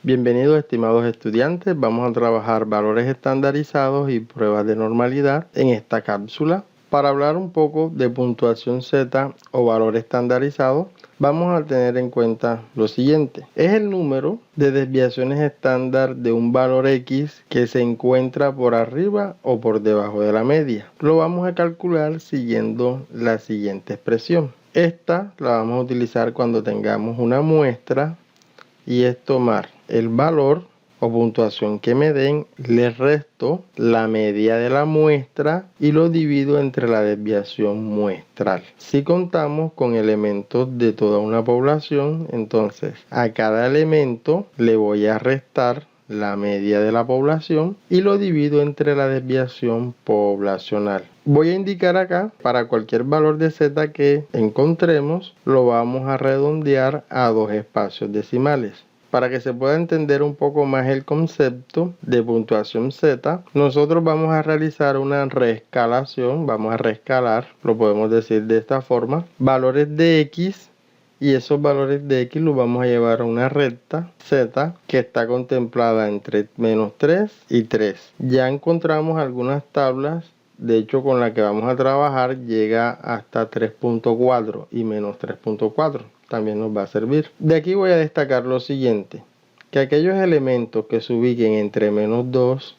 Bienvenidos estimados estudiantes, vamos a trabajar valores estandarizados y pruebas de normalidad en esta cápsula. Para hablar un poco de puntuación Z o valor estandarizado, vamos a tener en cuenta lo siguiente. Es el número de desviaciones estándar de un valor X que se encuentra por arriba o por debajo de la media. Lo vamos a calcular siguiendo la siguiente expresión. Esta la vamos a utilizar cuando tengamos una muestra y es tomar el valor o puntuación que me den, le resto la media de la muestra y lo divido entre la desviación muestral. Si contamos con elementos de toda una población, entonces a cada elemento le voy a restar la media de la población y lo divido entre la desviación poblacional. Voy a indicar acá, para cualquier valor de Z que encontremos, lo vamos a redondear a 2 espacios decimales. Para que se pueda entender un poco más el concepto de puntuación Z, nosotros vamos a realizar una reescalación, vamos a reescalar, lo podemos decir de esta forma, valores de X, y esos valores de X los vamos a llevar a una recta Z que está contemplada entre menos 3 y 3. Ya encontramos algunas tablas, de hecho con la que vamos a trabajar llega hasta 3.4 y menos 3.4. También nos va a servir. De aquí voy a destacar lo siguiente, que aquellos elementos que se ubiquen entre menos 2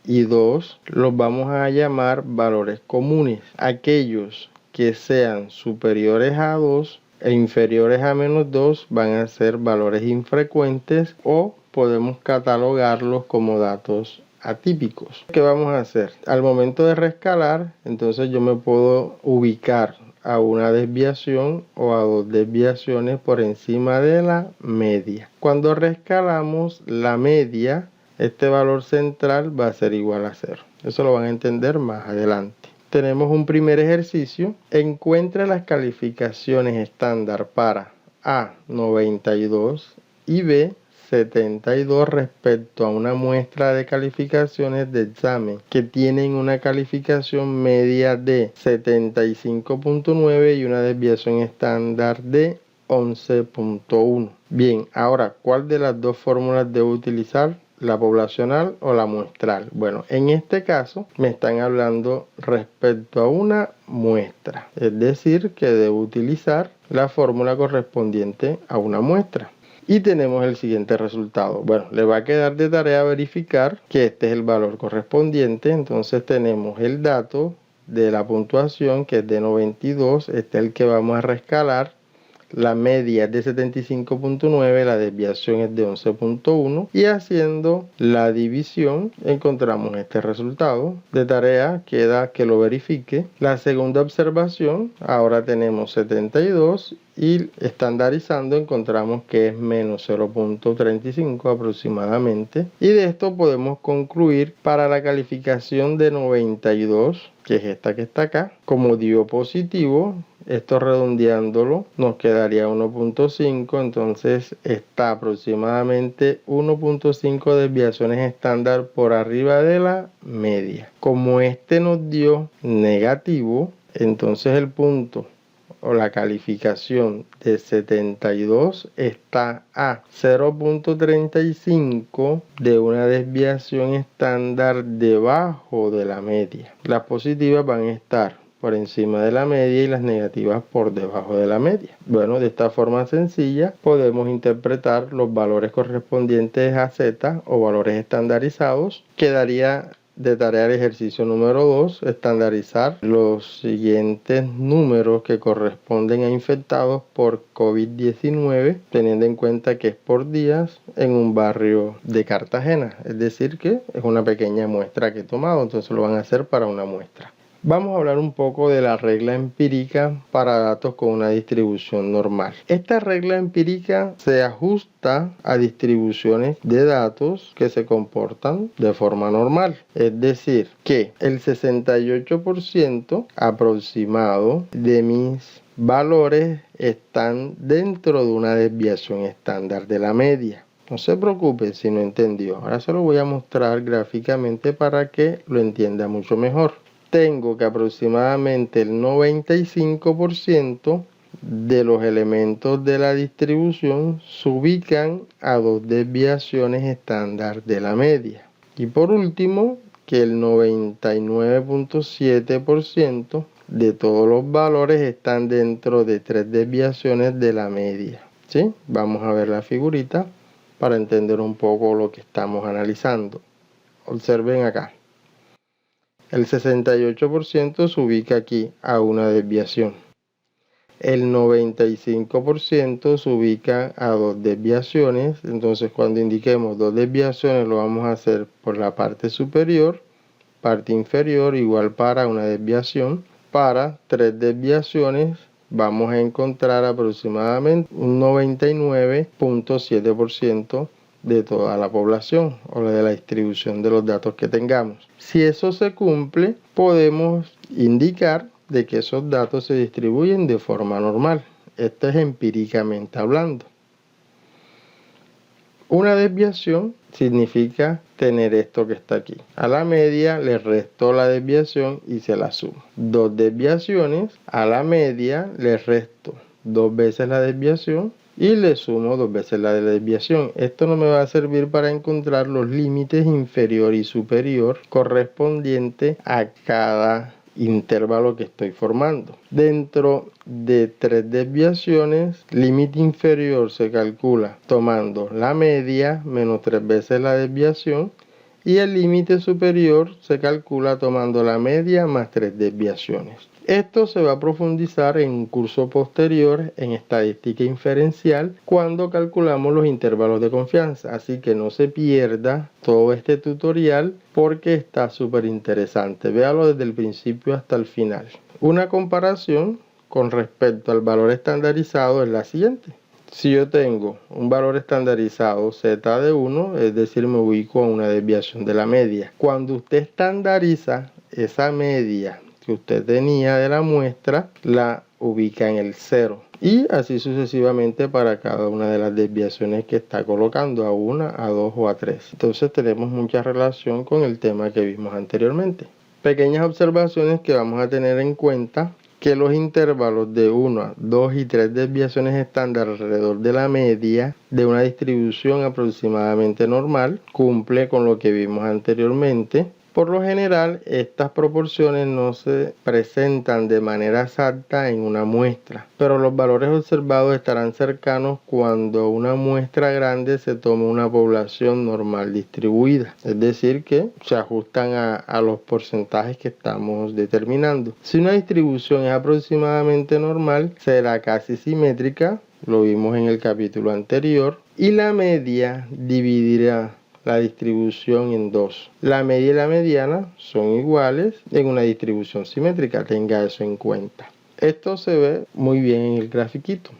y 2 los vamos a llamar valores comunes. Aquellos que sean superiores a 2 e inferiores a menos 2 van a ser valores infrecuentes o podemos catalogarlos como datos atípicos. ¿Qué vamos a hacer? Al momento de reescalar, entonces yo me puedo ubicar a una desviación o a 2 desviaciones por encima de la media. Cuando reescalamos la media, este valor central va a ser igual a 0. Eso lo van a entender más adelante. Tenemos un primer ejercicio. Encuentra las calificaciones estándar para A, 92 y B, 72 respecto a una muestra de calificaciones de examen que tienen una calificación media de 75.9 y una desviación estándar de 11.1. Bien, ahora, ¿cuál de las dos fórmulas debo utilizar? ¿La poblacional o la muestral? Bueno, en este caso me están hablando respecto a una muestra, es decir, que debo utilizar la fórmula correspondiente a una muestra. Y tenemos el siguiente resultado. Bueno, le va a quedar de tarea verificar que este es el valor correspondiente. Entonces tenemos el dato de la puntuación que es de 92. Este es el que vamos a reescalar. La media es de 75.9, la desviación es de 11.1 y haciendo la división encontramos este resultado. De tarea queda que lo verifique. La segunda observación, ahora tenemos 72 y estandarizando encontramos que es menos 0.35 aproximadamente. Y de esto podemos concluir para la calificación de 92, que es esta que está acá, como dio positivo. Esto redondeándolo nos quedaría 1.5, entonces está aproximadamente 1.5 desviaciones estándar por arriba de la media. Como este nos dio negativo, entonces el punto o la calificación de 72 está a 0.35 de una desviación estándar debajo de la media. Las positivas van a estar por encima de la media y las negativas por debajo de la media. Bueno, de esta forma sencilla podemos interpretar los valores correspondientes a Z o valores estandarizados. Quedaría de tarea el ejercicio número 2, estandarizar los siguientes números que corresponden a infectados por COVID-19, teniendo en cuenta que es por días en un barrio de Cartagena. Es decir, que es una pequeña muestra que he tomado, entonces lo van a hacer para una muestra. Vamos a hablar un poco de la regla empírica para datos con una distribución normal. Esta regla empírica se ajusta a distribuciones de datos que se comportan de forma normal. Es decir, que el 68% aproximado de mis valores están dentro de una desviación estándar de la media. No se preocupe si no entendió. Ahora se lo voy a mostrar gráficamente para que lo entienda mucho mejor. Tengo que aproximadamente el 95% de los elementos de la distribución se ubican a 2 desviaciones estándar de la media. Y por último, que el 99.7% de todos los valores están dentro de 3 desviaciones de la media. ¿Sí? Vamos a ver la figurita para entender un poco lo que estamos analizando. Observen acá. El 68% se ubica aquí a una desviación. El 95% se ubica a 2 desviaciones. Entonces, cuando indiquemos 2 desviaciones, lo vamos a hacer por la parte superior, parte inferior, igual para una desviación. Para 3 desviaciones, vamos a encontrar aproximadamente un 99.7% de toda la población o de la distribución de los datos que tengamos. Si eso se cumple, podemos indicar de que esos datos se distribuyen de forma normal. Esto es empíricamente hablando. Una desviación significa tener esto que está aquí. A la media le resto la desviación y se la sumo. 2 desviaciones, a la media le resto 2 veces la desviación y le sumo 2 veces la desviación. Esto no me va a servir para encontrar los límites inferior y superior correspondientes a cada intervalo que estoy formando. Dentro de 3 desviaciones, límite inferior se calcula tomando la media menos 3 veces la desviación y el límite superior se calcula tomando la media más 3 desviaciones. Esto se va a profundizar en un curso posterior en estadística inferencial cuando calculamos los intervalos de confianza, así que no se pierda todo este tutorial porque está súper interesante. Véalo desde el principio hasta el final. Una comparación con respecto al valor estandarizado es la siguiente. Si yo tengo un valor estandarizado z de 1, es decir, me ubico a una desviación de la media. Cuando usted estandariza esa media que usted tenía de la muestra, la ubica en el 0 y así sucesivamente para cada una de las desviaciones que está colocando, a 1, a 2 o a 3. Entonces tenemos mucha relación con el tema que vimos anteriormente. Pequeñas observaciones que vamos a tener en cuenta: que los intervalos de 1, 2 y 3 desviaciones estándar alrededor de la media de una distribución aproximadamente normal cumple con lo que vimos anteriormente. Por lo general, estas proporciones no se presentan de manera exacta en una muestra, pero los valores observados estarán cercanos cuando una muestra grande se tome una población normal distribuida, es decir, que se ajustan a los porcentajes que estamos determinando. Si una distribución es aproximadamente normal, será casi simétrica, lo vimos en el capítulo anterior, y la media dividirá la distribución en 2. La media y la mediana son iguales en una distribución simétrica, tenga eso en cuenta. Esto se ve muy bien en el grafiquito.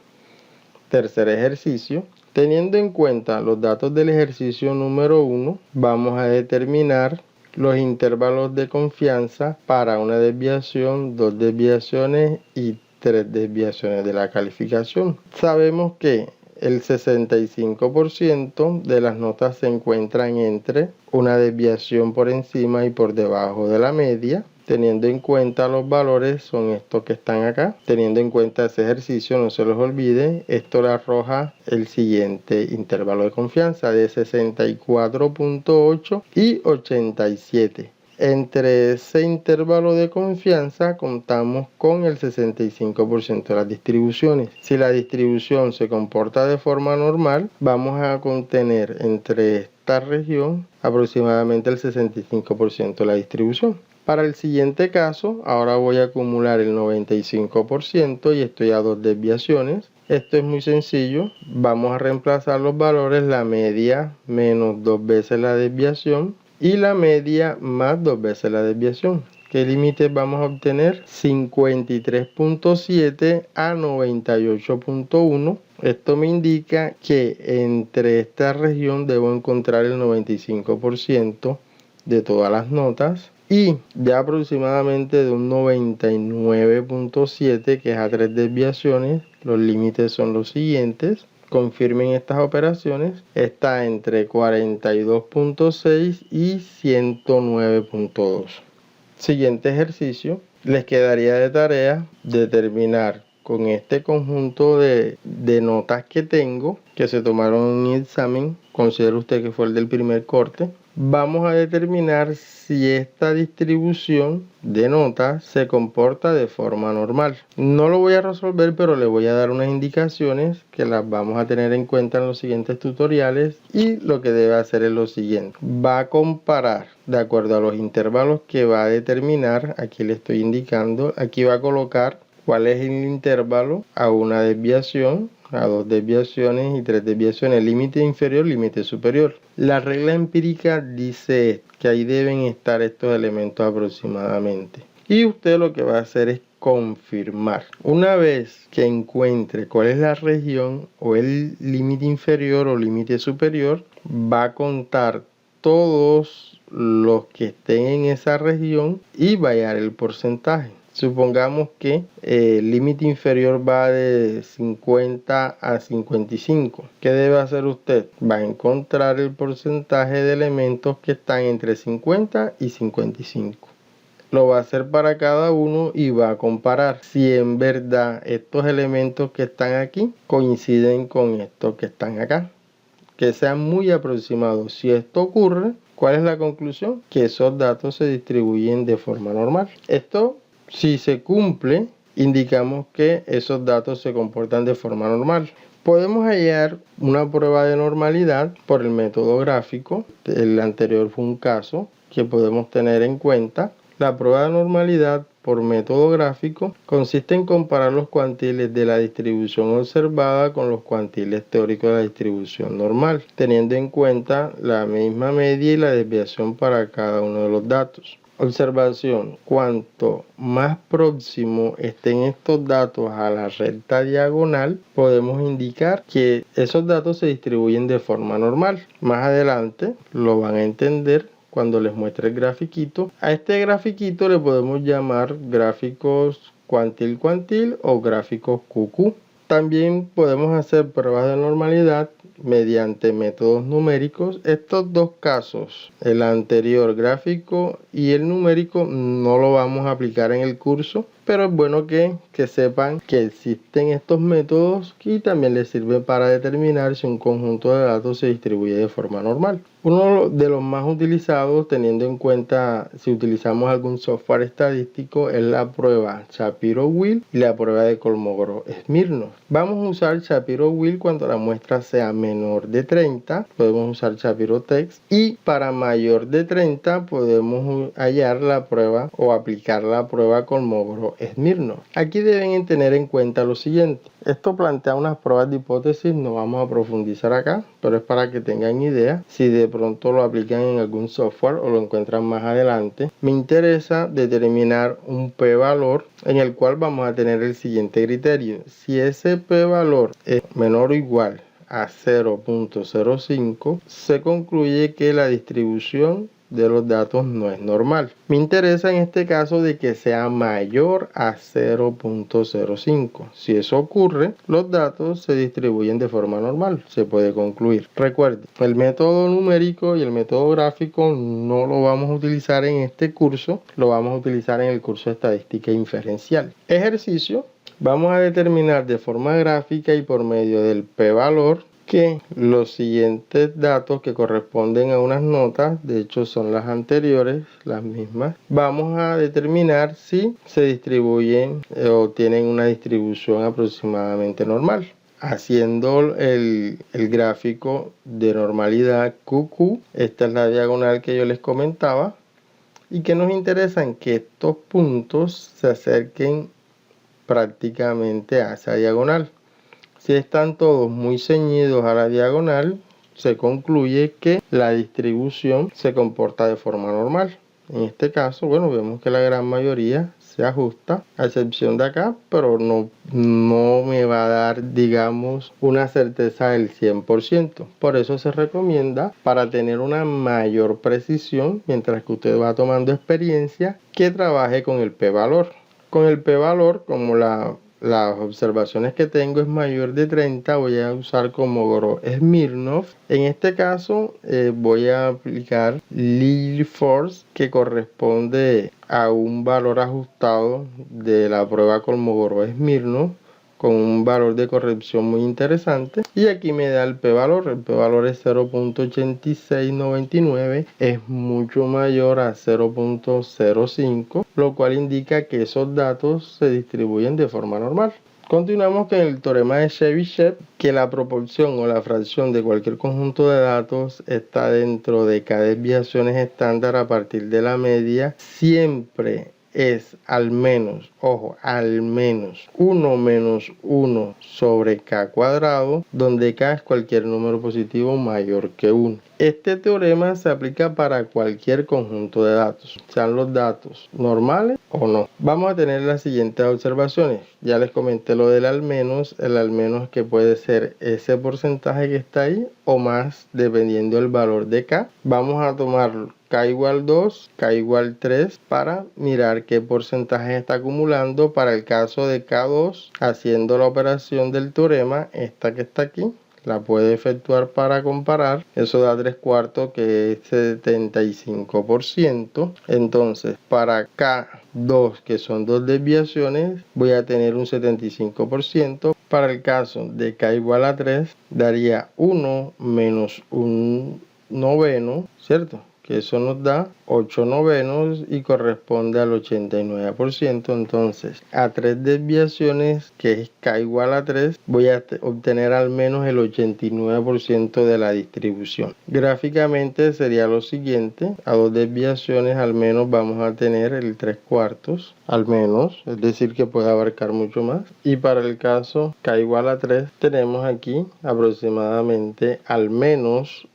Tercer ejercicio. Teniendo en cuenta los datos del ejercicio número 1, vamos a determinar los intervalos de confianza para una desviación, 2 desviaciones y 3 desviaciones de la calificación. Sabemos que el 65% de las notas se encuentran entre una desviación por encima y por debajo de la media. Teniendo en cuenta los valores, son estos que están acá. Teniendo en cuenta ese ejercicio, no se los olvide, esto le arroja el siguiente intervalo de confianza de 64.8 y 87. Entre ese intervalo de confianza contamos con el 65% de las distribuciones. Si la distribución se comporta de forma normal, vamos a contener entre esta región aproximadamente el 65% de la distribución. Para el siguiente caso, ahora voy a acumular el 95% y estoy a 2 desviaciones. Esto es muy sencillo. Vamos a reemplazar los valores, la media menos 2 veces la desviación y la media más 2 veces la desviación. ¿Qué límites vamos a obtener? 53.7 a 98.1. Esto me indica que entre esta región debo encontrar el 95% de todas las notas. Y ya aproximadamente de un 99.7, que es a 3 desviaciones, los límites son los siguientes. Confirmen estas operaciones. Está entre 42.6 y 109.2. Siguiente ejercicio. Les quedaría de tarea determinar con este conjunto de notas que tengo, que se tomaron en mi examen, considere usted que fue el del primer corte, vamos a determinar si esta distribución de notas se comporta de forma normal. No lo voy a resolver, pero le voy a dar unas indicaciones que las vamos a tener en cuenta en los siguientes tutoriales, y lo que debe hacer es lo siguiente. Va a comparar de acuerdo a los intervalos que va a determinar. Aquí le estoy indicando, aquí va a colocar cuál es el intervalo a una desviación, a 2 desviaciones y 3 desviaciones, límite inferior, límite superior. La regla empírica dice que ahí deben estar estos elementos aproximadamente. Y usted lo que va a hacer es confirmar. Una vez que encuentre cuál es la región o el límite inferior o límite superior, va a contar todos los que estén en esa región y va a hallar el porcentaje. Supongamos que el límite inferior va de 50 a 55. ¿Qué debe hacer usted? Va a encontrar el porcentaje de elementos que están entre 50 y 55. Lo va a hacer para cada uno y va a comparar si en verdad estos elementos que están aquí coinciden con estos que están acá. Que sean muy aproximados. Si esto ocurre, ¿cuál es la conclusión? Que esos datos se distribuyen de forma normal. Esto, si se cumple, indicamos que esos datos se comportan de forma normal. Podemos hallar una prueba de normalidad por el método gráfico. El anterior fue un caso que podemos tener en cuenta. La prueba de normalidad por método gráfico consiste en comparar los cuantiles de la distribución observada con los cuantiles teóricos de la distribución normal, teniendo en cuenta la misma media y la desviación para cada uno de los datos. Observación: cuanto más próximo estén estos datos a la recta diagonal, podemos indicar que esos datos se distribuyen de forma normal. Más adelante lo van a entender cuando les muestre el grafiquito. A este grafiquito le podemos llamar gráficos cuantil-cuantil o gráficos QQ. También podemos hacer pruebas de normalidad mediante métodos numéricos. Estos dos casos, el anterior gráfico y el numérico, no lo vamos a aplicar en el curso, pero es bueno que sepan que existen estos métodos y también les sirve para determinar si un conjunto de datos se distribuye de forma normal. Uno de los más utilizados, teniendo en cuenta si utilizamos algún software estadístico, es la prueba Shapiro-Wilk y la prueba de Kolmogorov-Smirnov. Vamos a usar Shapiro-Wilk cuando la muestra sea menor de 30, podemos usar Shapiro-Text, y para mayor de 30 podemos hallar la prueba o aplicar la prueba Kolmogorov-Smirnov. Aquí deben tener en cuenta lo siguiente. Esto plantea unas pruebas de hipótesis, no vamos a profundizar acá, pero es para que tengan idea. Si de pronto lo aplican en algún software o lo encuentran más adelante, me interesa determinar un p-valor en el cual vamos a tener el siguiente criterio. Si ese p-valor es menor o igual a 0.05, se concluye que la distribución de los datos no es normal. Me interesa en este caso de que sea mayor a 0.05. Si eso ocurre, los datos se distribuyen de forma normal. Se puede concluir. Recuerden, el método numérico y el método gráfico no lo vamos a utilizar en este curso, lo vamos a utilizar en el curso de estadística inferencial. Ejercicio: vamos a determinar de forma gráfica y por medio del p-valor que los siguientes datos que corresponden a unas notas, de hecho son las anteriores, las mismas, vamos a determinar si se distribuyen o tienen una distribución aproximadamente normal. Haciendo el gráfico de normalidad QQ, esta es la diagonal que yo les comentaba, y que nos interesa en que estos puntos se acerquen prácticamente a esa diagonal. Si están todos muy ceñidos a la diagonal, se concluye que la distribución se comporta de forma normal. En este caso, bueno, vemos que la gran mayoría se ajusta, a excepción de acá, pero no me va a dar, digamos, una certeza del 100%. Por eso se recomienda, para tener una mayor precisión, mientras que usted va tomando experiencia, que trabaje con el p-valor. Con el p-valor, como las observaciones que tengo es mayor de 30, voy a usar Kolmogorov-Smirnov. En este caso voy a aplicar Lilfors, que corresponde a un valor ajustado de la prueba Kolmogorov-Smirnov con un valor de corrección muy interesante, y aquí me da el p-valor. El p-valor es 0.8699, es mucho mayor a 0.05, lo cual indica que esos datos se distribuyen de forma normal. Continuamos con el teorema de Chebyshev, que la proporción o la fracción de cualquier conjunto de datos está dentro de k desviaciones estándar a partir de la media, siempre es al menos, ojo, al menos 1 menos 1 sobre k cuadrado, donde k es cualquier número positivo mayor que 1. Este teorema se aplica para cualquier conjunto de datos, sean los datos normales o no. Vamos a tener las siguientes observaciones. Ya les comenté lo del al menos. El al menos que puede ser ese porcentaje que está ahí o más, dependiendo del valor de k. Vamos a tomar k igual 2, k igual 3 para mirar qué porcentaje está acumulando. Para el caso de k2, haciendo la operación del teorema, esta que está aquí, la puede efectuar para comparar. Eso da 3/4, que es 75%. Entonces, para K2, que son 2 desviaciones, voy a tener un 75%. Para el caso de K igual a 3, daría 1 menos 1 noveno, ¿cierto? Que eso nos da 8 novenos y corresponde al 89%. Entonces, a 3 desviaciones, que es k igual a 3, voy a obtener al menos el 89% de la distribución. Gráficamente sería lo siguiente: a 2 desviaciones al menos vamos a tener el 3/4, al menos, es decir que puede abarcar mucho más. Y para el caso k igual a 3, tenemos aquí aproximadamente al menos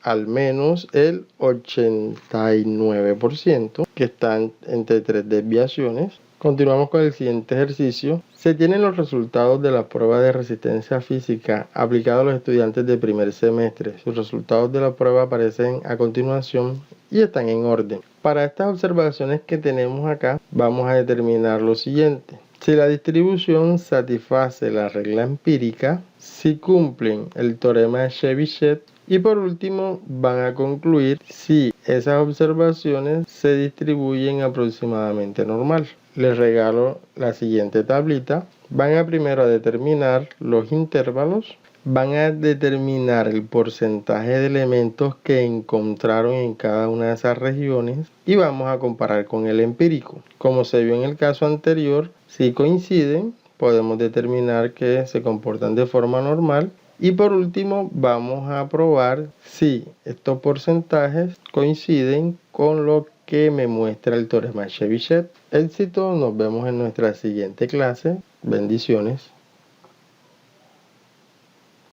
el 89%, que están entre 3 desviaciones. Continuamos con el siguiente ejercicio. Se tienen los resultados de la prueba de resistencia física aplicada a los estudiantes de primer semestre. Sus resultados de la prueba aparecen a continuación y están en orden. Para estas observaciones que tenemos acá, vamos a determinar lo siguiente: si la distribución satisface la regla empírica, si cumplen el teorema de Chebyshev, y por último van a concluir si esas observaciones se distribuyen aproximadamente normal. Les regalo la siguiente tablita. Van a primero a determinar los intervalos, van a determinar el porcentaje de elementos que encontraron en cada una de esas regiones y vamos a comparar con el empírico. Como se vio en el caso anterior, si coinciden, podemos determinar que se comportan de forma normal. Y por último, vamos a probar si estos porcentajes coinciden con lo que me muestra el teorema de Chebyshev. Éxito, nos vemos en nuestra siguiente clase. Bendiciones.